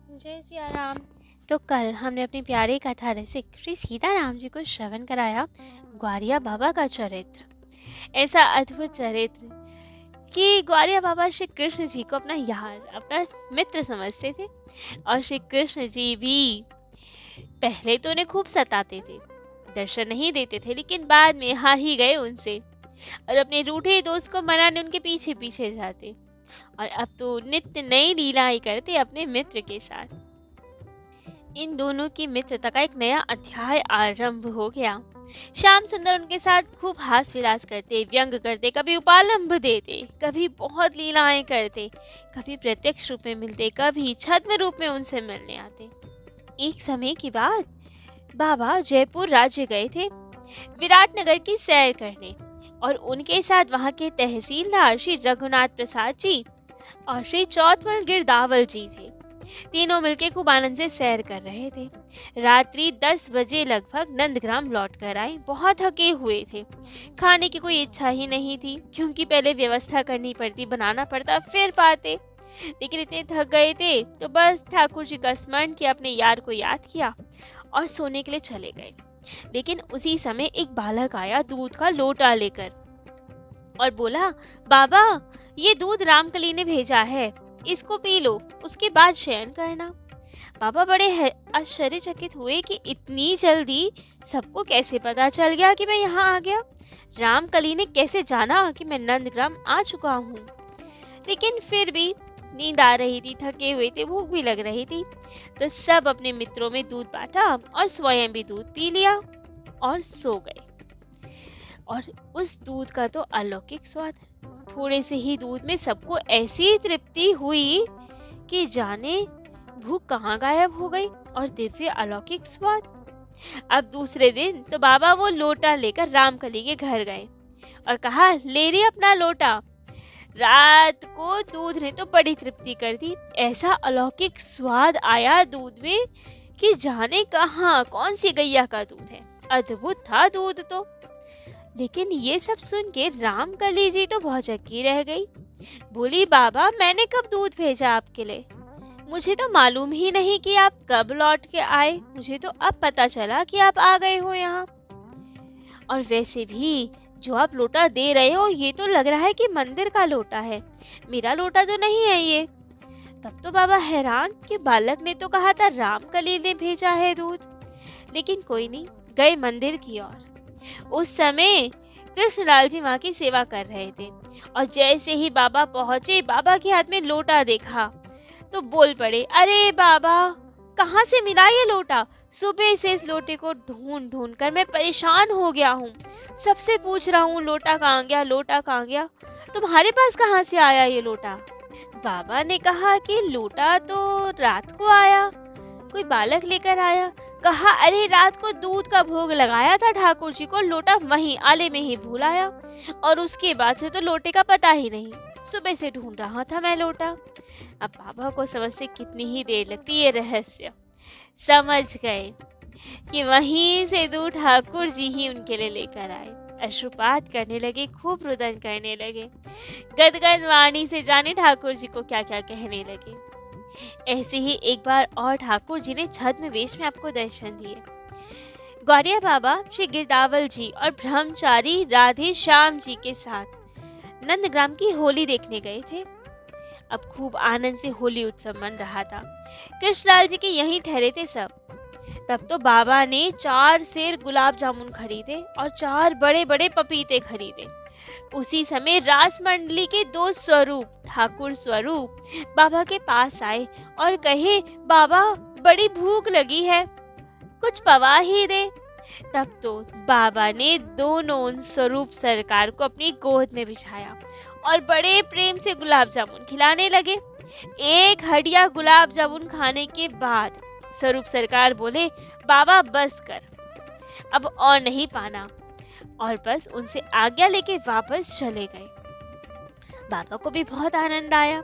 जय सिया राम। तो कल हमने अपनी प्यारी कथा रसिक श्री सीताराम जी को श्रवण कराया ग्वारिया बाबा का चरित्र। ऐसा अद्भुत चरित्र कि ग्वारिया बाबा श्री कृष्ण जी को अपना यार, अपना मित्र समझते थे। और श्री कृष्ण जी भी पहले तो उन्हें खूब सताते थे, दर्शन नहीं देते थे, लेकिन बाद में हार ही गए उनसे और अपने रूठे दोस्त को मनाने उनके पीछे पीछे जाते। और अब तो नित्य नई लीलाएं करते अपने मित्र के साथ। इन दोनों की मित्रता का एक नया अध्याय आरंभ हो गया। श्याम सुंदर उनके साथ खूब हास विलास करते, व्यंग करते, कभी उपालंब देते, कभी बहुत लीलाएं करते, कभी प्रत्यक्ष रूप में मिलते, कभी छद्म रूप में उनसे मिलने आते। एक समय की बात, बाबा जयपुर राज्य गए थे विराटनगर की सैर करने, और उनके साथ वहां के तहसीलदार श्री रघुनाथ प्रसाद जी और श्री चौथमल गिरदावल जी थे। तीनों मिलके खूब आनंद से सैर कर रहे थे। रात्रि 10 बजे लगभग नंदग्राम लौट कर आए। बहुत थके हुए थे, खाने की कोई इच्छा ही नहीं थी, क्योंकि पहले व्यवस्था करनी पड़ती, बनाना पड़ता, फिर पाते। लेकिन इतने थक गए थे तो बस ठाकुर जी का स्मरण किया, अपने यार को याद किया और सोने के लिए चले गए। लेकिन उसी समय एक बालक आया दूध का लोटा लेकर और बोला, बाबा ये दूध रामकली ने भेजा है, इसको पी लो, उसके बाद शयन करना। बाबा बड़े आश्चर्यचकित हुए कि इतनी जल्दी सबको कैसे पता चल गया कि मैं यहाँ आ गया। रामकली ने कैसे जाना कि मैं नंदग्राम आ चुका हूँ। लेकिन फिर भी नींद आ रही थी, थके हुए थे, भूख भी लग रही थी, तो सब अपने मित्रों में दूध बांटा और स्वयं भी दूध पी लिया और सो गए। और उस दूध का तो अलौकिक स्वाद, थोड़े से ही दूध में सबको ऐसी तृप्ति हुई कि जाने भूख कहाँ गायब हो गई, और दिव्य अलौकिक स्वाद। अब दूसरे दिन तो बाबा वो लोटा लेकर रामकली के घर गए और कहा, ले रही अपना लोटा। रात को दूध ने तो बड़ी तृप्ति कर दी, ऐसा अलौकिक स्वाद आया दूध में कि जाने कहाँ कौन सी गैया का दूध है, अद्भुत था दूध तो। लेकिन ये सब सुन के रामकली जी तो भौचक्की रह गई। बोली, बाबा मैंने कब दूध भेजा आपके लिए? मुझे तो मालूम ही नहीं कि आप कब लौट के आए, मुझे तो अब पता चला कि आप आ गए हो यहाँ। और वैसे भी जो आप लोटा दे रहे हो ये तो लग रहा है कि मंदिर का लोटा है, मेरा लोटा तो नहीं है ये। तब तो बाबा हैरान कि बालक ने तो कहा था रामकली ने भेजा है दूध। लेकिन कोई नहीं, गए मंदिर की ओर। उस समय कृष्णलाल जी माँ की सेवा कर रहे थे, और जैसे ही बाबा पहुंचे, बाबा के हाथ में लोटा देखा तो बोल पड़े, अरे बाबा कहाँ से मिला ये लोटा? सुबह से इस लोटे को ढूंढ ढूंढ कर मैं परेशान हो गया हूँ, सबसे पूछ रहा हूँ लोटा कहाँ गया, लोटा कहाँ गया, तुम्हारे पास कहाँ से आया ये लोटा? बाबा ने कहा कि लोटा तो रात को आया, कोई बालक लेकर आया। कहा, अरे रात को दूध का भोग लगाया था ठाकुर जी को, लोटा वहीं आले में ही भूल आया, और उसके बाद से तो लोटे का पता ही नहीं, सुबह से ढूंढ रहा था मैं लोटा। अब बाबा को समझते कितनी ही देर लगती, ये रहस्य समझ गए कि वहीं से दूध ठाकुर जी ही उनके लिए लेकर आए। अश्रुपात करने लगे, खूब रुदन करने लगे, गदगद वाणी से जाने ठाकुर जी को क्या क्या कहने लगे। ऐसे ही एक बार और ठाकुर जी ने छद्म वेश में आपको दर्शन दिए। ग्वारिया बाबा श्री गिरदावल जी और ब्रह्मचारी राधे श्याम जी के साथ नंदग्राम की होली देखने गए थे। अब खूब आनंद से होली उत्सव मन रहा था। कृष्णलाल जी के यहीं ठहरे थे सब। तब तो बाबा ने 4 सेर गुलाब जामुन खरीदे और 4 बड़े बड़े पपीते खरीदे। उसी समय रास मंडली के 2 स्वरूप ठाकुर स्वरूप बाबा के पास आए और कहे, बाबा बड़ी भूख लगी है, कुछ पवा ही दे। तब तो बाबा ने दोनों उन स्वरूप सरकार को अपनी गोद में बिछाया और बड़े प्रेम से गुलाब जामुन खिलाने लगे। एक हडिया गुलाब जामुन खाने के बाद स्वरूप सरकार बोले, बाबा बस कर, अब और नहीं पाना, और बस उनसे आज्ञा लेके वापस चले गए। बाबा को भी बहुत आनंद आया।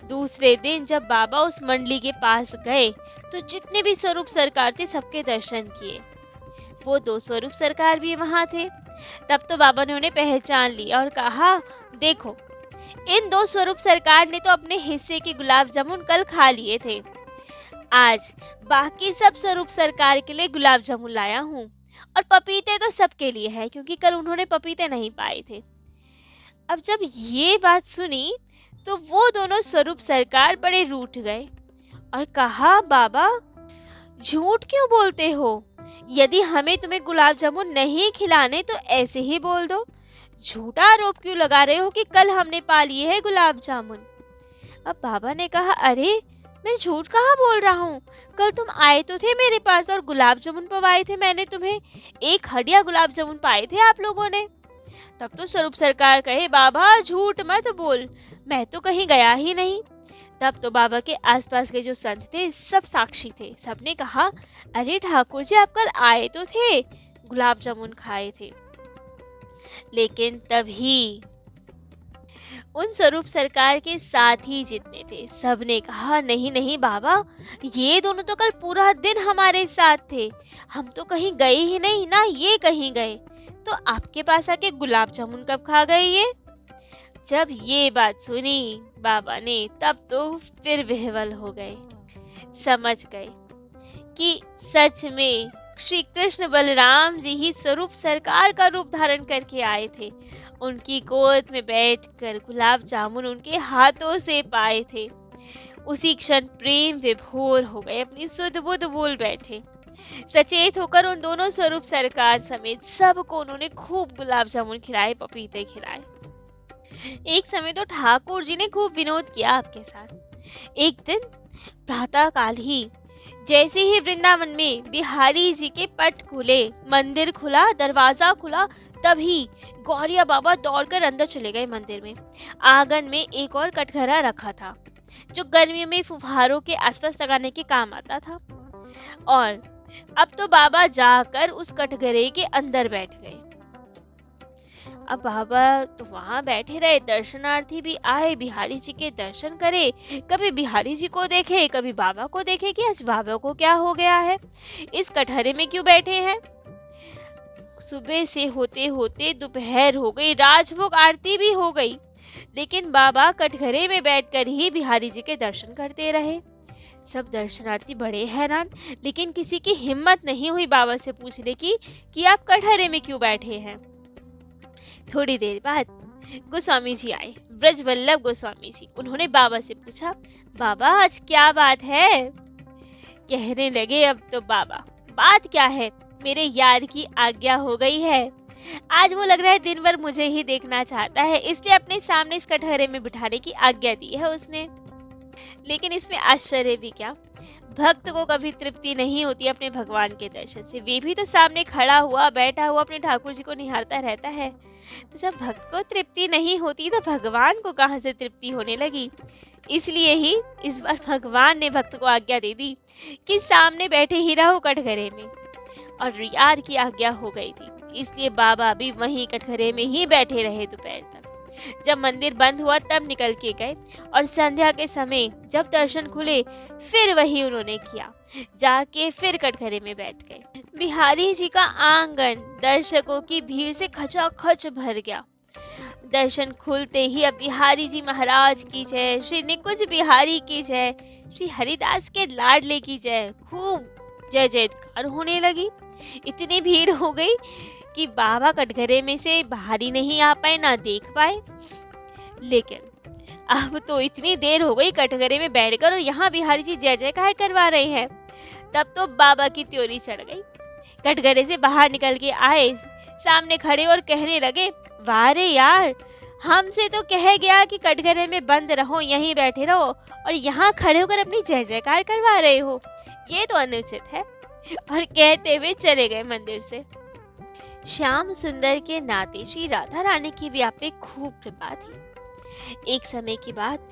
दूसरे दिन जब बाबा उस मंडली के पास गए तो जितने भी स्वरूप सरकार थे सबके दर्शन किए। वो 2 स्वरूप सरकार भी वहां थे। तब तो बाबा ने उन्हें पहचान लिया और कहा, देखो इन 2 स्वरूप सरकार ने तो अपने हिस्से के गुलाब जामुन कल खा लिए थे, आज बाकी सब स्वरूप सरकार के लिए गुलाब जामुन लाया हूँ, और पपीते तो सबके लिए है क्योंकि कल उन्होंने पपीते नहीं पाए थे। अब जब ये बात सुनी तो वो दोनों स्वरूप सरकार बड़े रूठ गए और कहा, बाबा झूठ क्यों बोलते हो? यदि हमें तुम्हें गुलाब जामुन नहीं खिलाने तो ऐसे ही बोल दो। झूठा आरोप क्यों लगा रहे हो कि कल हमने पा लिए है गुलाब जामुन? अब बाबा ने कहा, अरे मैं झूठ कहाँ बोल रहा हूँ, कल तुम आए तो थे मेरे पास और गुलाब जामुन पवाए थे मैंने तुम्हें, एक हडिया गुलाब जामुन पाए थे आप लोगों ने। तब तो स्वरूप सरकार कहे, बाबा झूठ मत बोल, मैं तो कहीं गया ही नहीं। तब तो बाबा के आसपास के जो संत थे सब साक्षी थे, सबने कहा, अरे ठाकुर जी आप कल आए तो थे, गुलाब जामुन खाए थे। लेकिन तभी उन स्वरूप सरकार के साथी जितने थे सबने कहा, नहीं नहीं बाबा, ये दोनों तो कल पूरा दिन हमारे साथ थे, हम तो कहीं गए ही नहीं, ना ये कहीं गए, तो आपके पास आके गुलाब जामुन कब खा गए ये? जब ये बात सुनी बाबा ने तब तो फिर विह्वल हो गए, समझ गए कि सच में श्री कृष्ण बलराम जी ही स्वरूप सरकार का रूप धारण करके आए थे, उनकी गोद में बैठकर गुलाब जामुन उनके हाथों से पाए थे। उसी क्षण प्रेम विभोर हो गए, अपनी सुध बुध भूल बैठे। सचेत होकर उन दोनों स्वरूप सरकार समेत सबको उन्होंने खूब गुलाब जामुन खिलाए, पपीते खिलाए। एक समय तो ठाकुर जी ने खूब विनोद किया आपके साथ। एक दिन प्रातः काल ही जैसे ही वृंदावन में बिहारी जी के पट खुले, मंदिर खुला, दरवाजा खुला, तभी गौरिया बाबा दौड़कर अंदर चले गए मंदिर में। आंगन में एक और कटघरा रखा था जो गर्मियों में फुहारों के आसपास लगाने के काम आता था, और अब तो बाबा जाकर उस कटघरे के अंदर बैठ गए। अब बाबा तो वहां बैठे रहे, दर्शनार्थी भी आए, बिहारी जी के दर्शन करे, कभी बिहारी जी को देखे, कभी बाबा को देखे कि आज बाबा को क्या हो गया है, इस कटघरे में क्यों बैठे हैं। सुबह से होते होते दोपहर हो गई, राजभोग आरती भी हो गई, लेकिन बाबा कटघरे में बैठकर ही बिहारी जी के दर्शन करते रहे। सब दर्शनार्थी बड़े हैरान, लेकिन किसी की हिम्मत नहीं हुई बाबा से पूछने की कि आप कटघरे में क्यों बैठे हैं। थोड़ी देर बाद गोस्वामी जी आए, ब्रजवल्लभ गोस्वामी जी। उन्होंने बाबा से पूछा, बाबा आज क्या बात है? कहने लगे अब तो बाबा, बात क्या है, मेरे यार की आज्ञा हो गई है, आज वो लग रहा है दिन भर मुझे ही देखना चाहता है, इसलिए अपने सामने इस कटघरे में बिठाने की आज्ञा दी है उसने। लेकिन इसमें आश्चर्य भी क्या, भक्त को कभी तृप्ति नहीं होती अपने भगवान के दर्शन से, वे भी तो सामने खड़ा हुआ बैठा हुआ अपने ठाकुर जी को निहारता रहता है। तो जब भक्त को तृप्ति नहीं होती तो भगवान को कहाँ से तृप्ति होने लगी। इसलिए ही इस बार भगवान ने भक्त को आज्ञा दे दी कि सामने बैठे ही रहो कटघरे में, और यार की आज्ञा हो गई थी, इसलिए बाबा भी वहीं कटघरे में ही बैठे रहे दोपहर तक। जब मंदिर बंद हुआ तब निकल के गए, और संध्या के समय जब दर्शन खुले फिर वही उन्होंने किया, जाके फिर कटघरे में बैठ गए। बिहारी जी का आंगन दर्शकों की भीड़ से खचाखच भर गया। दर्शन खुलते ही अब बिहारी जी महाराज की जय, श्री निकुंज बिहारी की जय, श्री हरिदास के लाडले की जय, खूब जय जयकार होने लगी। इतनी भीड़ हो गई कि बाबा कटघरे में से बाहर ही नहीं आ पाए, ना देख पाए। लेकिन अब तो इतनी देर हो गई कटघरे में बैठकर, और यहाँ बिहारी जी जय जयकार करवा रहे हैं। तब तो बाबा की त्योरी चढ़ गई, कटघरे से बाहर निकल के आए, सामने खड़े और कहने लगे, वाह रे यार, हमसे तो कह गया कि कटघरे में बंद रहो, यहीं बैठे रहो, और यहाँ खड़े होकर अपनी जय जयकार करवा रहे हो, ये तो अनुचित है। और कहते हुए चले गए मंदिर से। श्याम सुंदर के नाते श्री राधा रानी की भी आप पे खूब कृपा थी। एक समय की बात,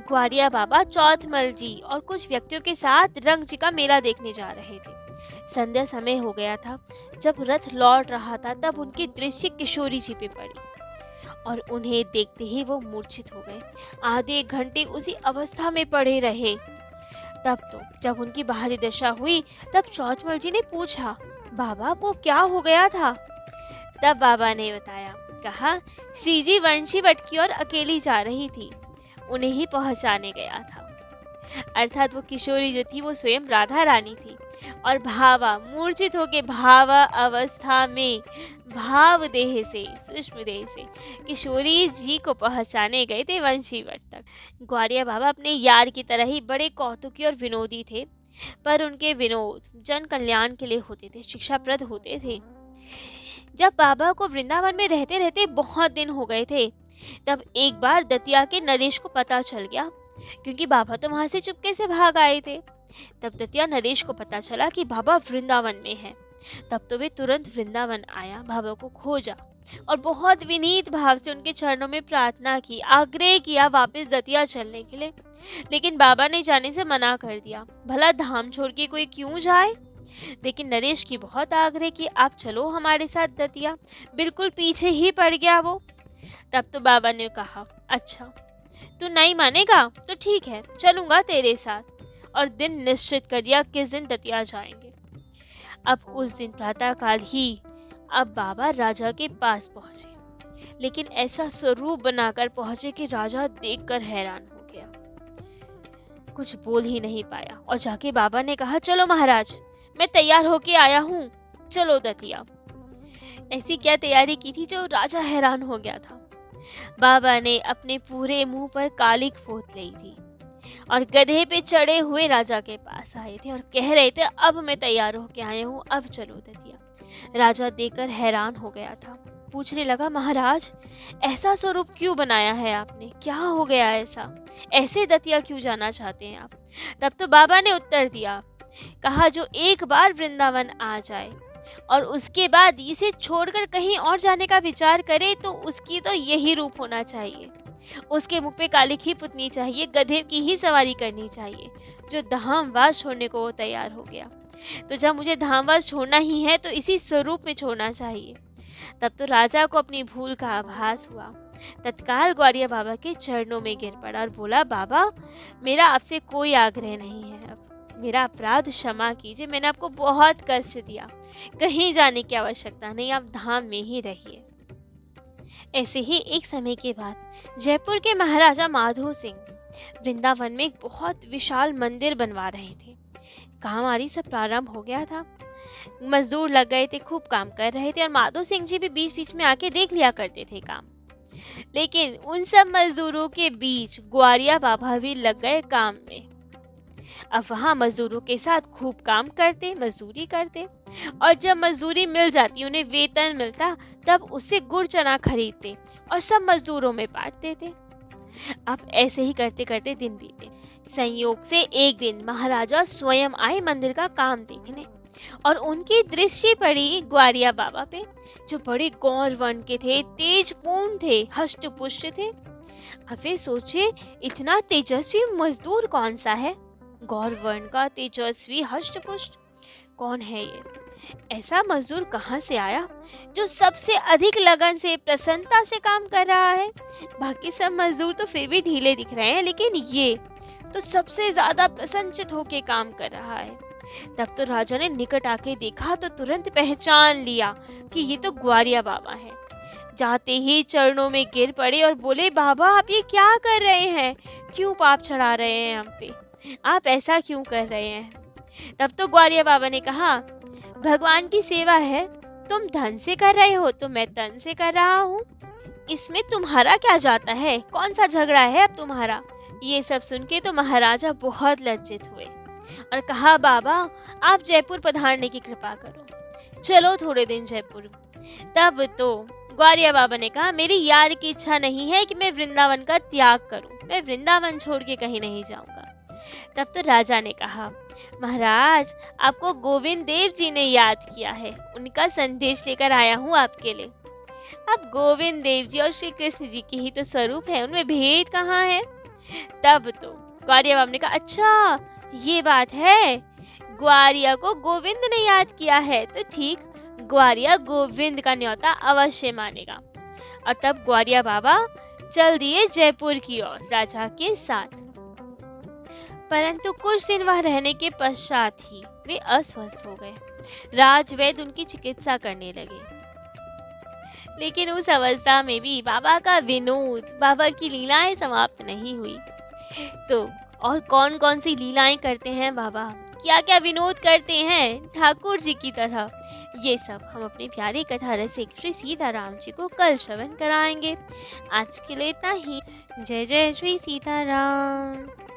ग्वारिया बाबा चौथमल जी और कुछ व्यक्तियों के साथ रंग जी का मेला देखने जा रहे थे। संध्या समय हो गया था। जब रथ लौट रहा था तब उनकी दृष्टि किशोरी जी पे पड़ी और उन्हें देखते ही वो मूर्छित हो गए। आधे घंटे उसी अवस्था में पड़े रहे। तब तो जब उनकी बाहरी दशा हुई तब चौथमल जी ने पूछा, बाबा को क्या हो गया था? तब बाबा ने बताया, कहा श्रीजी वंशी वट की ओर अकेली जा रही थी, उन्हें ही पहुंचाने गया था। अर्थात वो किशोरी जो थी वो स्वयं राधा रानी थी। और भावा मूर्छित होके भावा अवस्था में भाव देह से, सूक्ष्म देह से किशोरी जी को पहुंचाने गए थे वंशीवट तक। ग्वारिया बाबा अपने यार की तरह ही बड़े कौतुकी और विनोदी थे, पर उनके विनोद जन कल्याण के लिए होते थे, शिक्षाप्रद होते थे। जब बाबा को वृंदावन में रहते रहते बहुत दिन हो गए थे, तब एक बार दतिया के नरेश को पता चल गया, क्योंकि बाबा तो वहां से चुपके से भाग आए थे। तब दतिया नरेश को पता चला कि बाबा वृंदावन में हैं। तब तो वे तुरंत वृंदावन आया, बाबा को खोजा और बहुत विनीत भाव से उनके चरणों में प्रार्थना की, आग्रह किया वापस दतिया चलने के लिए। लेकिन बाबा ने जाने से मना कर दिया, भला धाम छोड़ के कोई क्यों जाए। लेकिन नरेश की बहुत आग्रह की, आप चलो हमारे साथ दतिया। बिल्कुल पीछे ही पड़ गया वो। तब तो बाबा ने कहा, अच्छा तू नहीं मानेगा तो ठीक है, चलूंगा तेरे साथ। और दिन निश्चित कर दिया किस दिन दतिया जाएंगे। अब उस दिन प्रातःकाल ही अब बाबा राजा के पास पहुंचे, लेकिन ऐसा स्वरूप बनाकर पहुंचे कि राजा देखकर हैरान हो गया, कुछ बोल ही नहीं पाया। और जाके बाबा ने कहा, चलो महाराज, मैं तैयार होके आया हूँ, चलो दतिया। ऐसी क्या तैयारी की थी जो राजा हैरान हो गया था। बाबा ने अपने पूरे मुंह पर कालिक पोत ली थी और गधे पे चढ़े हुए राजा के पास आए थे और कह रहे थे, अब मैं तैयार होके आया हूँ, अब चलो दतिया। राजा देखकर हैरान हो गया था, पूछने लगा, महाराज ऐसा स्वरूप क्यों बनाया है आपने, क्या हो गया ऐसा, ऐसे दतिया क्यों जाना चाहते हैं आप। तब तो बाबा ने उत्तर दिया, कहा, जो एक बार वृंदावन आ जाए और उसके बाद इसे छोड़कर कहीं और जाने का विचार करे तो उसकी तो यही रूप होना चाहिए, उसके मुख पे कालिक ही पुतनी चाहिए, गधे की ही सवारी करनी चाहिए। जो धामवास छोड़ने को वो तैयार हो गया, तो जब मुझे धामवास छोड़ना ही है तो इसी स्वरूप में छोड़ना चाहिए। तब तो राजा को अपनी भूल का आभास हुआ। तत्काल ग्वारिया बाबा के चरणों में गिर पड़ा और बोला, बाबा मेरा आपसे कोई आग्रह नहीं है, अब मेरा अपराध क्षमा कीजिए, मैंने आपको बहुत कष्ट दिया, कहीं जाने की आवश्यकता नहीं, आप धाम में ही रहिए। ऐसे ही एक समय के बाद जयपुर के महाराजा माधो सिंह वृंदावन में एक बहुत विशाल मंदिर बनवा रहे थे। काम आदि सब प्रारंभ हो गया था, मजदूर लग गए थे, खूब काम कर रहे थे और माधो सिंह जी भी बीच बीच में आके देख लिया करते थे काम। लेकिन उन सब मजदूरों के बीच ग्वारिया बाबा भी लग गए काम में। अब वहाँ मजदूरों के साथ खूब काम करते, मजदूरी करते, और जब मजदूरी मिल जाती, उन्हें वेतन मिलता, तब उससे गुड़ चना खरीदते और सब मजदूरों में बांटते थे। अब ऐसे ही करते करते दिन बीते। संयोग से एक दिन महाराजा स्वयं आए मंदिर का काम देखने और उनकी दृष्टि पड़ी ग्वारिया बाबा पे, जो बड़े गौर वर्ण के थे, तेजपूर्ण थे, हष्ट पुष्ट थे। अब वे सोचे, इतना तेजस्वी मजदूर कौन सा है, गौर वर्ण का तेजस्वी हष्ट पुष्ट, कौन है ये, ऐसा मजदूर कहाँ से आया जो सबसे अधिक लगन से, प्रसन्नता से काम कर रहा है। बाकी सब मजदूर तो फिर भी ढीले दिख रहे हैं, लेकिन ये तो सबसे ज्यादा प्रसन्नचित होके काम कर रहा है। तब तो राजा ने निकट आके देखा तो तुरंत पहचान लिया कि ये तो ग्वारिया बाबा हैं। जाते ही चरणों में गिर पड़े और बोले, बाबा आप ये क्या कर रहे हैं, क्यों पाप चढ़ा रहे हैं हम पे, आप ऐसा क्यों कर रहे हैं। तब तो ग्वारिया बाबा ने कहा, भगवान की सेवा है, तुम धन से कर रहे हो तो मैं तन से कर रहा हूँ, इसमें तुम्हारा क्या जाता है, कौन सा झगड़ा है अब तुम्हारा। ये सब सुन के तो महाराजा बहुत लज्जित हुए और कहा, बाबा आप जयपुर पधारने की कृपा करो, चलो थोड़े दिन जयपुर। तब तो ग्वारिया बाबा ने कहा, मेरी यार की इच्छा नहीं है कि मैं वृंदावन का त्याग करूं, मैं वृंदावन छोड़ के कहीं नहीं जाऊंगा। तब तो राजा ने कहा, महाराज आपको गोविंद देव जी ने याद किया है, उनका संदेश लेकर आया हूँ आपके लिए। अब गोविंद देव जी और श्री कृष्ण जी की ही तो स्वरूप है, उनमें भेद कहाँ है। तब तो ग्वारिया बाबा ने कहा, अच्छा ये बात है, ग्वारिया को गोविंद ने याद किया है तो ठीक, ग्वारिया गोविंद का न्योता अवश्य मानेगा। और तब ग्वारिया बाबा चल दिए जयपुर की ओर राजा के साथ। परंतु कुछ दिन वहां रहने के पश्चात ही वे अस्वस्थ हो गए। राजवैद्य उनकी चिकित्सा करने लगे, लेकिन उस अवस्था में भी बाबा का विनोद, बाबा की लीलाएं समाप्त नहीं हुई। तो और कौन कौन सी लीलाएं करते हैं बाबा, क्या क्या विनोद करते हैं ठाकुर जी की तरह, ये सब हम अपने प्यारे कथा रसिक श्री सीताराम जी को कल श्रवण कराएंगे। आज के लिए इतना ही। जय जय श्री सीताराम।